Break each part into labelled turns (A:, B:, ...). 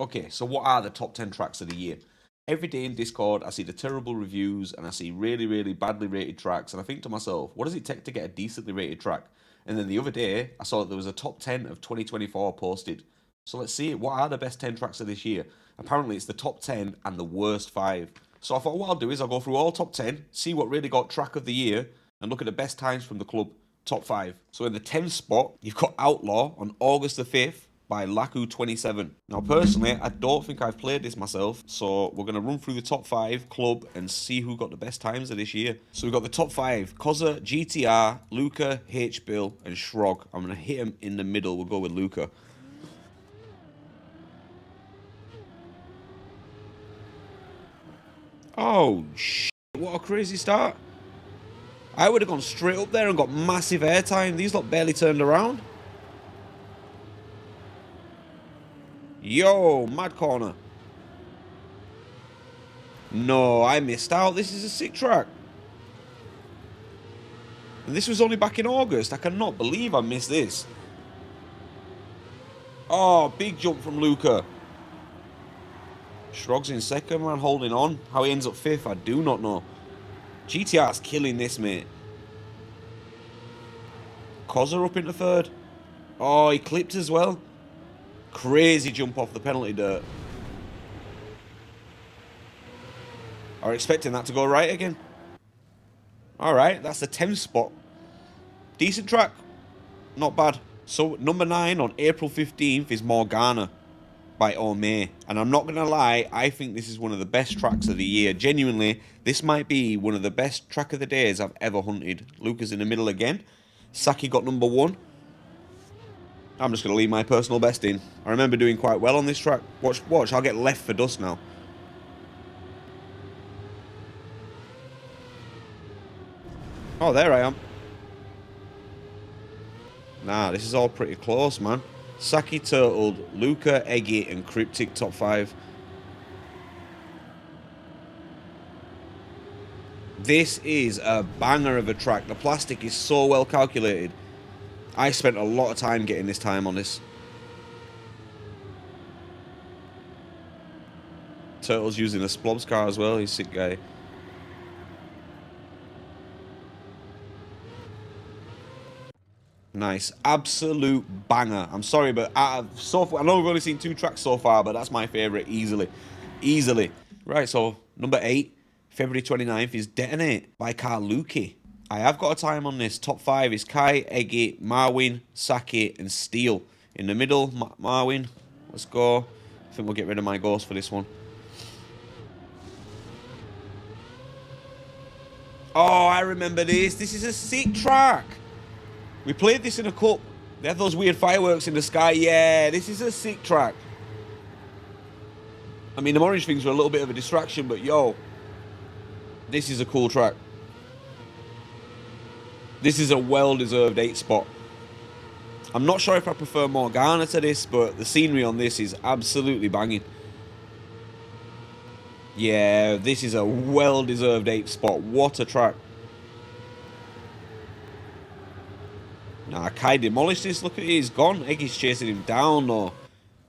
A: Okay, so what are the top 10 tracks of the year? Every day in Discord, I see the terrible reviews and I see really, really badly rated tracks. And I think to myself, what does it take to get a decently rated track? And then the other day, I saw that there was a top 10 of 2024 posted. So let's see, what are the best 10 tracks of this year? Apparently, it's the top 10 and the worst 5. So I thought what I'll do is I'll go through all top 10, see what really got track of the year, and look at the best times from the club, top 5. So in the 10th spot, you've got Outlaw on August the 5th by Laku27. Now, personally, I don't think I've played this myself, so we're going to run through the top 5 club and see who got the best times of this year. So we've got the top 5, Koza, GTR, Luca, H-Bill, and Shrog. I'm going to hit him in the middle. We'll go with Luca. Oh, shit. What a crazy start. I would have gone straight up there and got massive airtime. These lot barely turned around. Yo, mad corner. No, I missed out. This is a sick track. And this was only back in August. I cannot believe I missed this. Oh, big jump from Luca. Shrog's in second, man, holding on. How he ends up 5th, I do not know. GTR's killing this, mate. Koza up into 3rd. Oh, he clipped as well. Crazy jump off the penalty dirt. Are expecting that to go right again. Alright, that's the 10th spot. Decent track. Not bad. So, number 9 on April 15th is Morgana by Omei. And I'm not going to lie, I think this is one of the best tracks of the year. Genuinely, this might be one of the best track of the days I've ever hunted. Luca's in the middle again. Saki got number 1. I'm just going to leave my personal best in. I remember doing quite well on this track. Watch, I'll get left for dust now. Oh, there I am. Nah, this is all pretty close, man. Saki turtled, Luca, Eggy, and Cryptic top 5. This is a banger of a track. The plastic is so well calculated. I spent a lot of time getting this time on this. Turtle's using a Splobs car as well. He's a sick guy. Nice. Absolute banger. I'm sorry, but I know we've only seen 2 tracks so far, but that's my favourite easily. Easily. Right, so number 8, February 29th is Detonate by Carluki. I have got a time on this. Top 5 is Kai, Eggy, Marwin, Saki, and Steel. In the middle, Marwin. Let's go. I think we'll get rid of my ghost for this one. Oh, I remember this. This is a sick track. We played this in a cup. They had those weird fireworks in the sky. Yeah, this is a sick track. I mean, the orange things were a little bit of a distraction, but yo, this is a cool track. This is a well-deserved 8 spot. I'm not sure if I prefer Morgana to this, but the scenery on this is absolutely banging. Yeah, this is a well-deserved 8 spot. What a track. Nah, Kai demolished this. Look at it, he's gone. Eggy's chasing him down, though.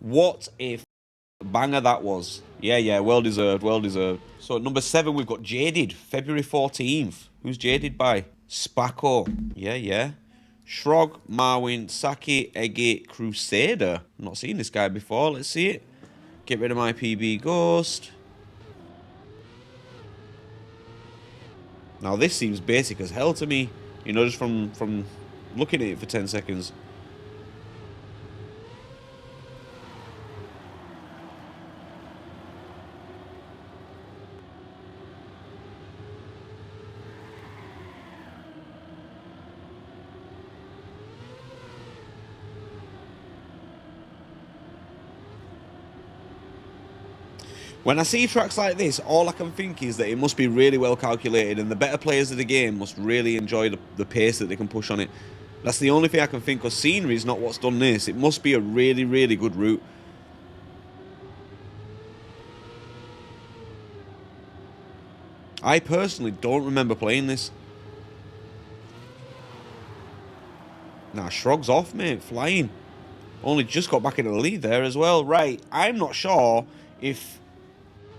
A: What a banger that was. Yeah, well-deserved, well-deserved. So at number 7, we've got Jaded, February 14th. Who's Jaded by? Spacco. Yeah. Shrog, Marwin, Saki, Eggy, Crusader. I'm not seen this guy before. Let's see it. Get rid of my PB Ghost. Now this seems basic as hell to me. You know, just from looking at it for 10 seconds. When I see tracks like this, all I can think is that it must be really well calculated, and the better players of the game must really enjoy the pace that they can push on it. That's the only thing I can think of. Scenery is not what's done this. It must be a really, really good route. I personally don't remember playing this. Nah, Shrog's off, mate. Flying. Only just got back into the lead there as well. Right, I'm not sure if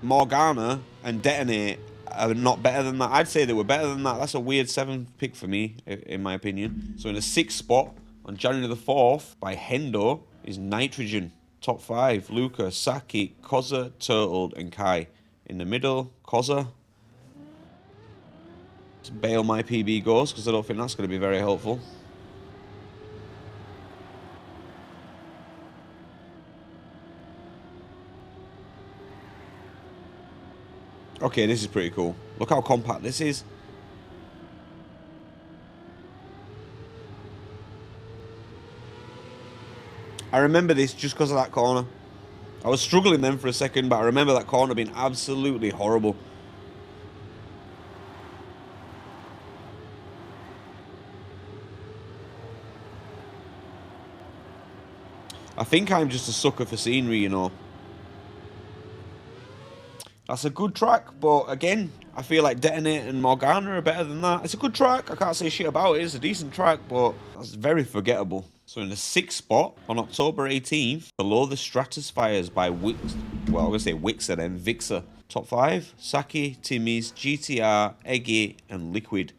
A: Morgana and Detonate are not better than that. I'd say they were better than that. That's a weird 7th pick for me, in my opinion. So in the 6th spot, on January the 4th, by Hendo, is Nitrogen. Top 5, Luca, Saki, Koza, Turtled, and Kai. In the middle, Koza. Let's bail my PB goes, because I don't think that's going to be very helpful. Okay, this is pretty cool. Look how compact this is. I remember this just because of that corner. I was struggling then for a second, but I remember that corner being absolutely horrible. I think I'm just a sucker for scenery, you know. That's a good track, but again, I feel like Detonate and Morgana are better than that. It's a good track. I can't say shit about it. It's a decent track, but that's very forgettable. So in the 6th spot, on October 18th, Below the Stratospheres by Wix. Well, I'm going to say Wixer then. Vixer. Top 5, Saki, Timmy's, GTR, Eggy, and Liquid.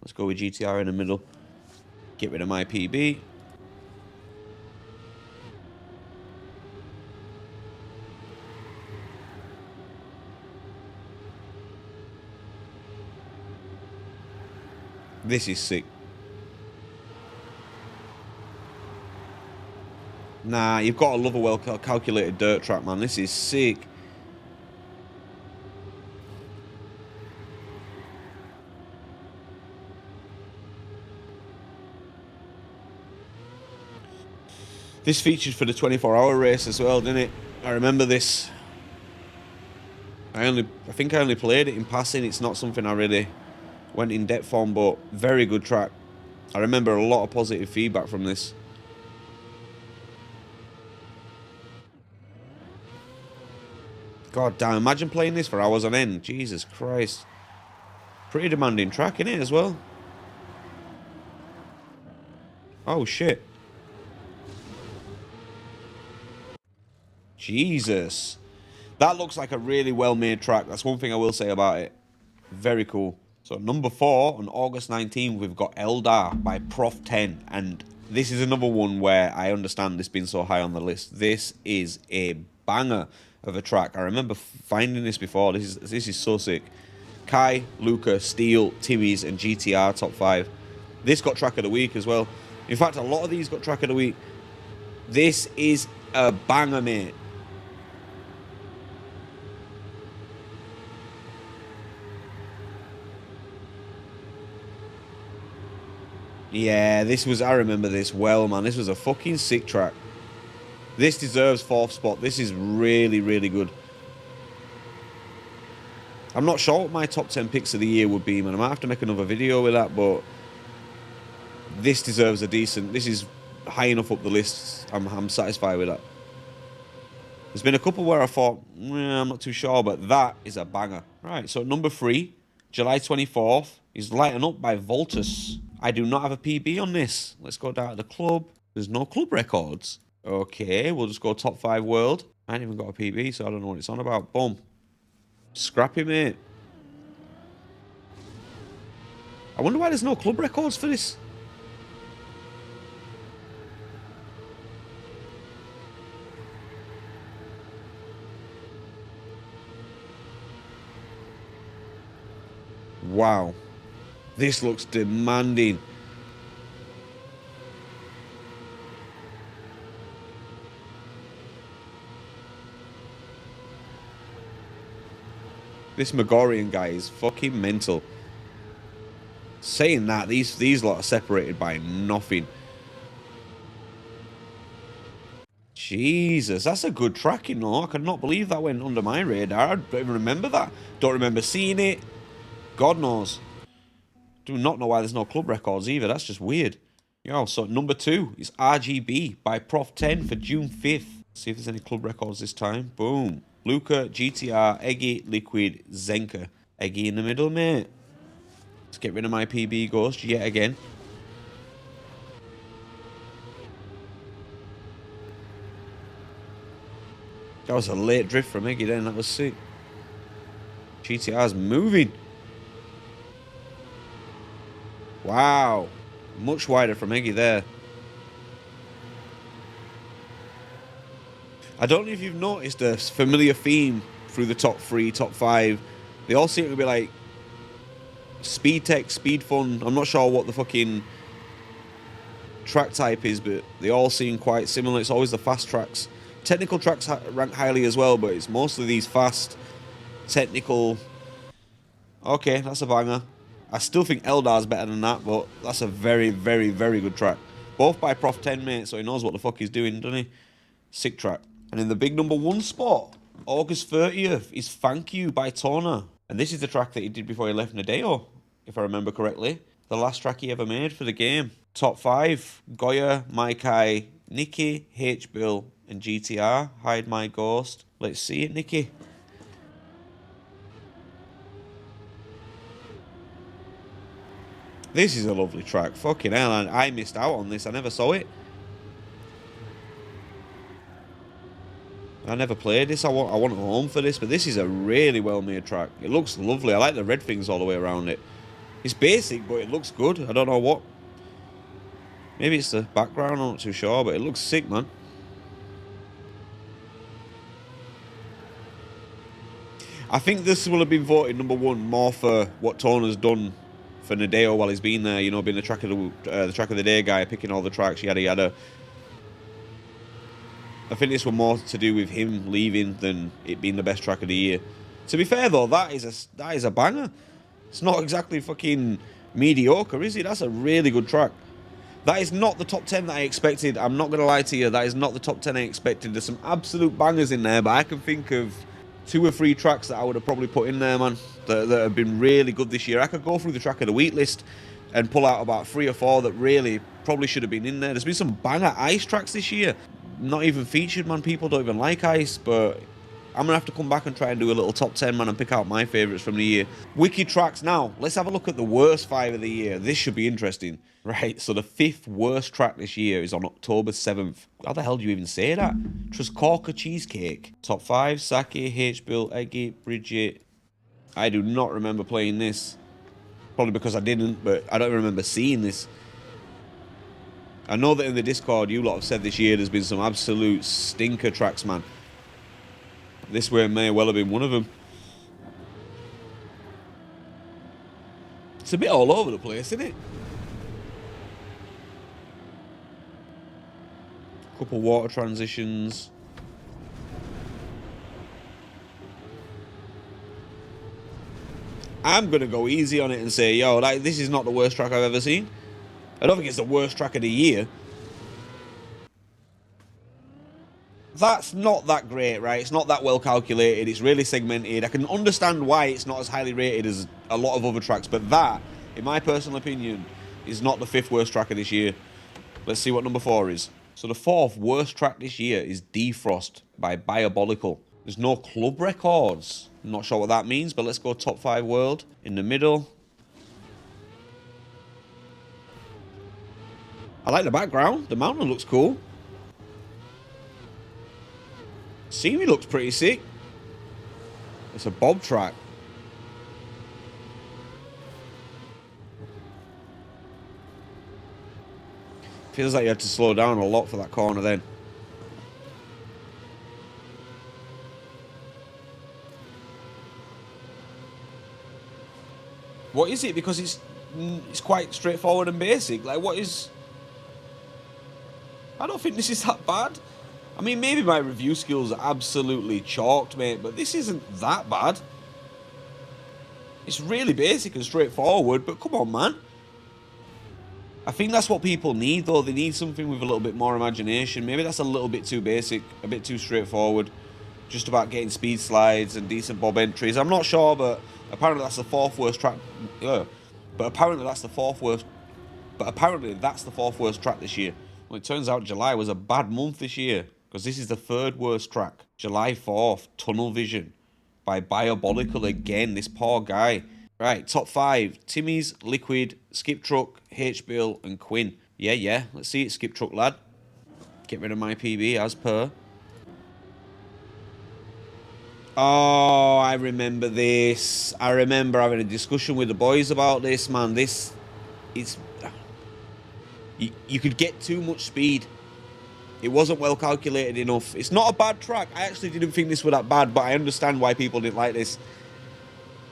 A: Let's go with GTR in the middle. Get rid of my PB. This is sick. Nah, you've got to love a well-calculated dirt track, man. This is sick. This featured for the 24-hour race as well, didn't it? I remember this. I think I only played it in passing. It's not something I really went in depth on, but very good track. I remember a lot of positive feedback from this. God damn, imagine playing this for hours on end. Jesus Christ. Pretty demanding track, innit, as well? Oh, shit. Jesus. That looks like a really well-made track. That's one thing I will say about it. Very cool. So number 4, on August 19th, we've got Eldar by Prof 10. And this is another one where I understand this being so high on the list. This is a banger of a track. I remember finding this before. This is so sick. Kai, Luca, Steel, Timmy's, and GTR top 5. This got track of the week as well. In fact, a lot of these got track of the week. This is a banger, mate. Yeah, I remember this well, man. This was a fucking sick track. This deserves 4th spot. This is really, really good. I'm not sure what my top 10 picks of the year would be, man. I might have to make another video with that, but this deserves a decent... This is high enough up the list. I'm satisfied with that. There's been a couple where I thought, I'm not too sure, but that is a banger. Right, so number 3, July 24th, is Lighten Up by Voltus. I do not have a PB on this. Let's go down to the club. There's no club records. Okay, we'll just go top 5 world. I ain't even got a PB, so I don't know what it's on about. Boom. Scrappy, mate. I wonder why there's no club records for this. Wow. This looks demanding. This Megorian guy is fucking mental. Saying that, these lot are separated by nothing. Jesus, that's a good track, you know. I cannot believe that went under my radar. I don't even remember that. Don't remember seeing it. God knows. Do not know why there's no club records either. That's just weird. Yo, so number 2 is RGB by Prof 10 for June 5th. See if there's any club records this time. Boom. Luca, GTR, Eggy, Liquid, Zenka. Eggy in the middle, mate. Let's get rid of my PB ghost yet again. That was a late drift from Eggy then. That was sick. GTR's moving. Wow. Much wider from Eggy there. I don't know if you've noticed a familiar theme through the top 3, top 5. They all seem to be like speed tech, speed fun. I'm not sure what the fucking track type is, but they all seem quite similar. It's always the fast tracks. Technical tracks rank highly as well, but it's mostly these fast, technical. Okay, that's a banger. I still think Eldar's better than that, but that's a very, very, very good track. Both by Prof 10, mate, so he knows what the fuck he's doing, doesn't he? Sick track. And in the big number 1 spot, August 30th, is Thank You by Toner. And this is the track that he did before he left NADEO, if I remember correctly. The last track he ever made for the game. Top 5, Goya, Maikai, Nikki, H-Bill, and GTR, Hide My Ghost. Let's see it, Nikki. This is a lovely track. Fucking hell, I missed out on this. I never saw it. I never played this. I want home for this, but this is a really well-made track. It looks lovely. I like the red things all the way around it. It's basic, but it looks good. I don't know what. Maybe it's the background. I'm not too sure, but it looks sick, man. I think this will have been voted number 1 more for what Toner's done for NADEO while he's been there. You know, being the track of the day guy, picking all the tracks, yada yada. I think this was more to do with him leaving than it being the best track of the year. To be fair though, that is a banger. It's not exactly fucking mediocre, is it? That's a really good track. That is not the top 10 that I expected. I'm not going to lie to you. That is not the top 10 I expected. There's some absolute bangers in there, but I can think of 2 or 3 tracks that I would have probably put in there, man, that have been really good this year. I could go through the track of the week list and pull out about 3 or 4 that really probably should have been in there. There's been some banger Ice tracks this year. Not even featured, man. People don't even like Ice, but I'm going to have to come back and try and do a little top 10, man, and pick out my favourites from the year. Wicked tracks. Now, let's have a look at the worst 5 of the year. This should be interesting. Right, so the 5th worst track this year is on October 7th. How the hell do you even say that? Truscorca Cheesecake. Top 5, Sake, H-Bill, Eggy, Bridget. I do not remember playing this. Probably because I didn't, but I don't remember seeing this. I know that in the Discord, you lot have said this year there's been some absolute stinker tracks, man. This way may well have been one of them. It's a bit all over the place, isn't it? Couple water transitions. I'm going to go easy on it and say, yo, this is not the worst track I've ever seen. I don't think it's the worst track of the year. That's not that great, right? It's not that well calculated. It's really segmented. I can understand why it's not as highly rated as a lot of other tracks, but that, in my personal opinion, is not the 5th worst track of this year. Let's see what number 4 is. So the 4th worst track this year is Defrost by Diabolical. There's no club records. I'm not sure what that means, but let's go top 5 world. In the middle. I like the background. The mountain looks cool. Scenery looks pretty sick. It's a bob track. Feels like you had to slow down a lot for that corner then. What is it? Because it's quite straightforward and basic. Like, what is... I don't think this is that bad. I mean, maybe my review skills are absolutely chalked, mate, but this isn't that bad. It's really basic and straightforward, but come on, man. I think that's what people need, though. They need something with a little bit more imagination. Maybe that's a little bit too basic, a bit too straightforward. Just about getting speed slides and decent bob entries. I'm not sure, but apparently that's the 4th worst track. But apparently that's the 4th worst. But apparently that's the 4th worst track this year. Well, it turns out July was a bad month this year, because this is the 3rd worst track. July 4th, Tunnel Vision by Diabolical again. This poor guy. Right, top 5. Timmy's, Liquid, Skip Truck, H-Bill, and Quinn. Yeah. Let's see it, Skip Truck lad. Get rid of my PB as per. Oh, I remember this. I remember having a discussion with the boys about this, man. This, it's... You could get too much speed. It wasn't well calculated enough. It's not a bad track. I actually didn't think this was that bad, but I understand why people didn't like this.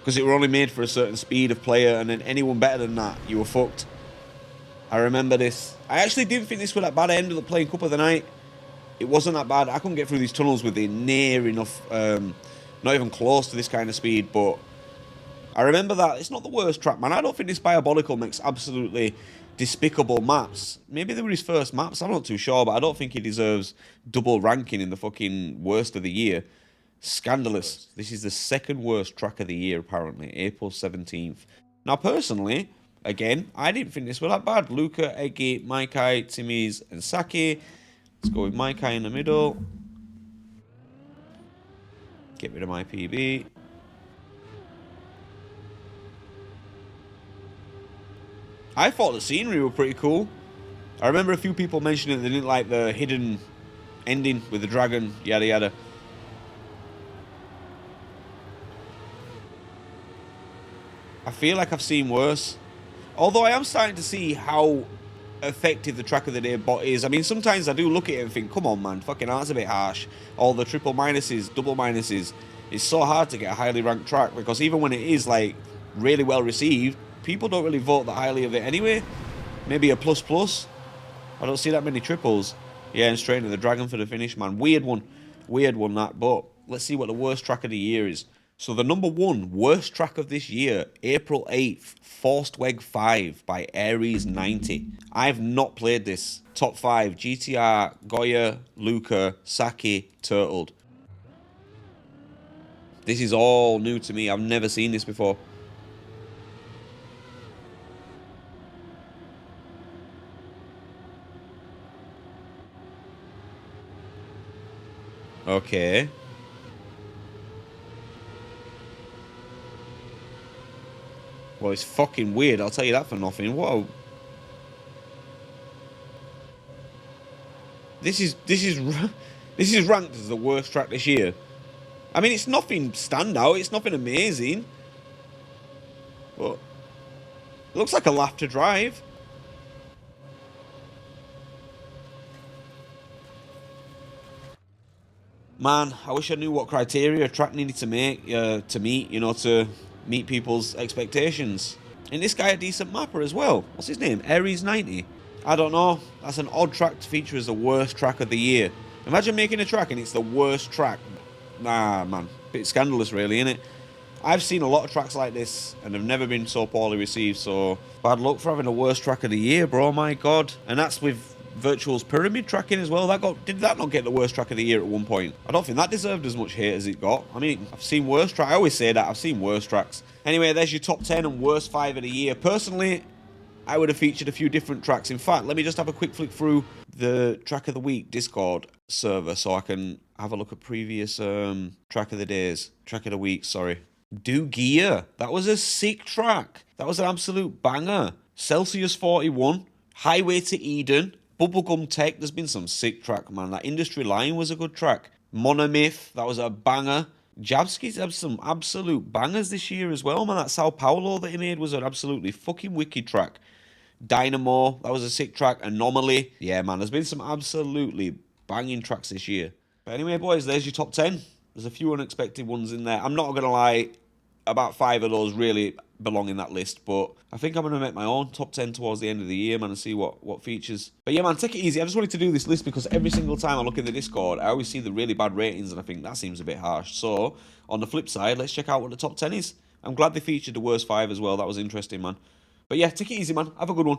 A: Because it were only made for a certain speed of player, and then anyone better than that, you were fucked. I remember this. I actually didn't think this was that bad. I ended up playing Cup of the Night. It wasn't that bad. I couldn't get through these tunnels with it near enough, not even close to this kind of speed, but I remember that. It's not the worst track, man. I don't think this Diabolical makes absolutely despicable maps. Maybe they were his first maps, I'm not too sure, but I don't think he deserves double ranking in the fucking worst of the year. Scandalous. This is the second worst track of the year, apparently, April 17th. Now, personally, again, I didn't think this was that bad. Luca, Eggy, Maikai, Timiz, and Saki. Let's go with Maikai in the middle. Get rid of my PB. I thought the scenery were pretty cool. I remember a few people mentioning they didn't like the hidden ending with the dragon, yada yada. I feel like I've seen worse. Although I am starting to see how effective the track of the day bot is. I mean, sometimes I do look at it and think, come on, man, fucking that's a bit harsh. All the triple minuses, double minuses. It's so hard to get a highly ranked track because even when it is, like, really well received, people don't really vote that highly of it anyway. Maybe a plus plus. I don't see that many triples. Yeah, and straight into the dragon for the finish, man. Weird one. Weird one, that. But let's see what the worst track of the year is. So the number one worst track of this year, April 8th, Forced Weg 5 by Aries 90. I've not played this. Top 5, GTR, Goya, Luca, Saki, Turtled. This is all new to me. I've never seen this before. Okay. Well, it's fucking weird, I'll tell you that for nothing. What a... This is ranked as the worst track this year. I mean, it's nothing standout, it's nothing amazing. But it looks like a lap to drive. Man, I wish I knew what criteria a track needed to meet, to meet people's expectations. And this guy a decent mapper as well. What's his name? Aries 90. I don't know. That's an odd track to feature as the worst track of the year. Imagine making a track and it's the worst track. Nah, man. Bit scandalous, really, innit? I've seen a lot of tracks like this and have never been so poorly received, so bad luck for having the worst track of the year, bro, my god. And that's with Virtual's Pyramid tracking as well. Did that not get the worst track of the year at one point? I don't think that deserved as much hate as it got. I mean, I've seen worse tracks. I always say that. I've seen worse tracks. Anyway, there's your top 10 and worst 5 of the year. Personally, I would have featured a few different tracks. In fact, let me just have a quick flick through the Track of the Week Discord server so I can have a look at previous Track of the Week, sorry. Do Gear. That was a sick track. That was an absolute banger. Celsius 41. Highway to Eden. Bubblegum Tech. There's been some sick track, man. That Industry Line was a good track. Monomyth. That was a banger. Jabski's had some absolute bangers this year as well, man. That Sao Paulo that he made was an absolutely fucking wicked track. Dynamo. That was a sick track. Anomaly. Yeah, man. There's been some absolutely banging tracks this year. But anyway, boys, there's your top 10. There's a few unexpected ones in there. I'm not going to lie, about 5 of those really belong in that list, but I think I'm going to make my own top 10 towards the end of the year, man, and see what features. But yeah, man, take it easy. I just wanted to do this list because every single time I look in the Discord, I always see the really bad ratings, and I think that seems a bit harsh. So, on the flip side, let's check out what the top 10 is. I'm glad they featured the worst 5 as well. That was interesting, man. But yeah, take it easy, man. Have a good one.